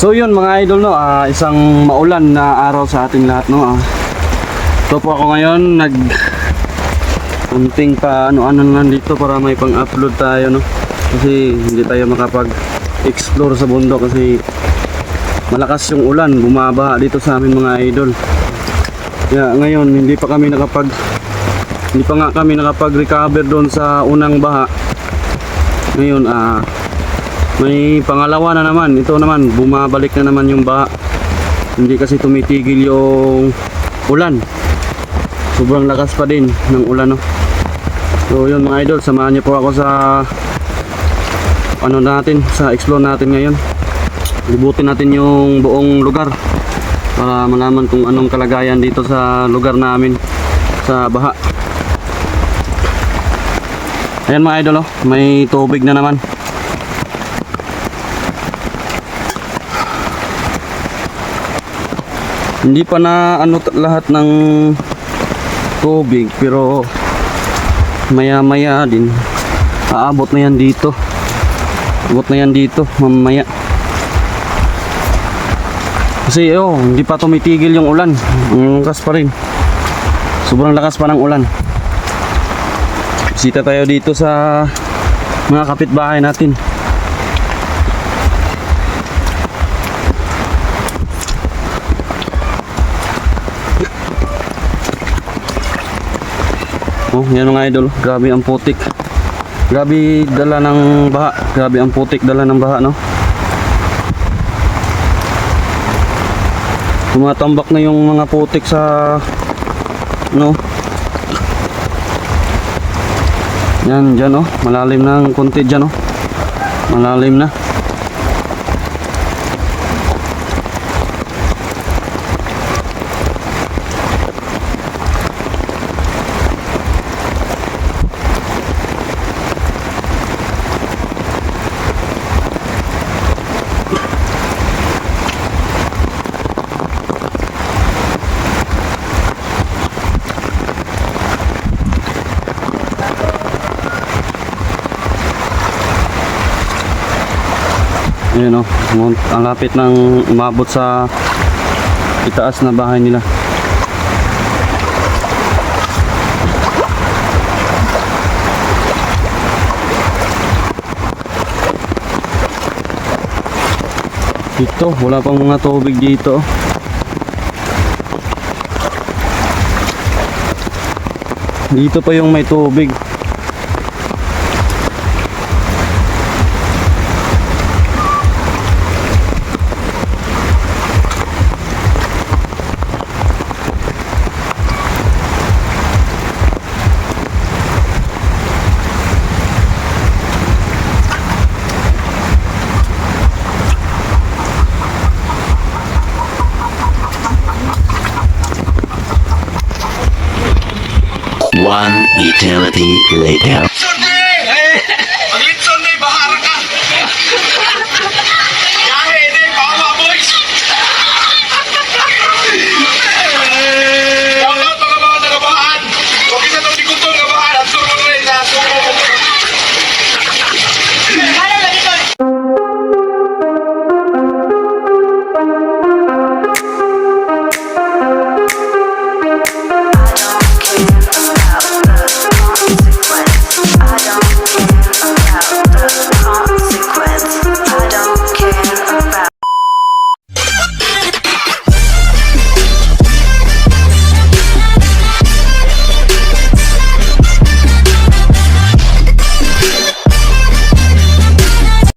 So yun mga idol, no, isang maulan na araw sa ating lahat, no. Ito po ako ngayon kunting pa ano-ano lang dito para may pang-upload tayo, no. Kasi hindi tayo makapag-explore sa bundok kasi malakas yung ulan, bumabaha dito sa amin mga idol. Kaya ngayon hindi pa nga kami nakapag-recover doon sa unang baha. Ngayon may pangalawa na naman. Ito naman, bumabalik na naman yung baha. Hindi kasi tumitigil yung ulan. Sobrang lakas pa din ng ulan, no? So yun mga idol, samahan niyo po ako sa sa explore natin ngayon. Libutin natin yung buong lugar para malaman kung anong kalagayan dito sa lugar namin sa baha. Ayan mga idol, oh, may tubig na naman. Hindi pa na lahat ng tubig, pero maya maya din aabot na yan dito. Abot na yan dito mamaya. Kasi hindi pa tumitigil yung ulan. Ang lakas pa rin. Sobrang lakas pa ng ulan. Bisita tayo dito sa mga kapitbahay natin. Oh, yan mga idol, grabe ang putik. Grabe dala ng baha. Grabe ang putik dala ng baha, no? Tumatambak na yung mga putik sa Yan, dyan, oh. Malalim na ng konti dyan, oh. Malalim na. Ayan, oh, ang lapit ng umabot sa itaas na bahay nila. Dito, wala pang mga tubig dito. Dito pa yung may tubig. One eternity later.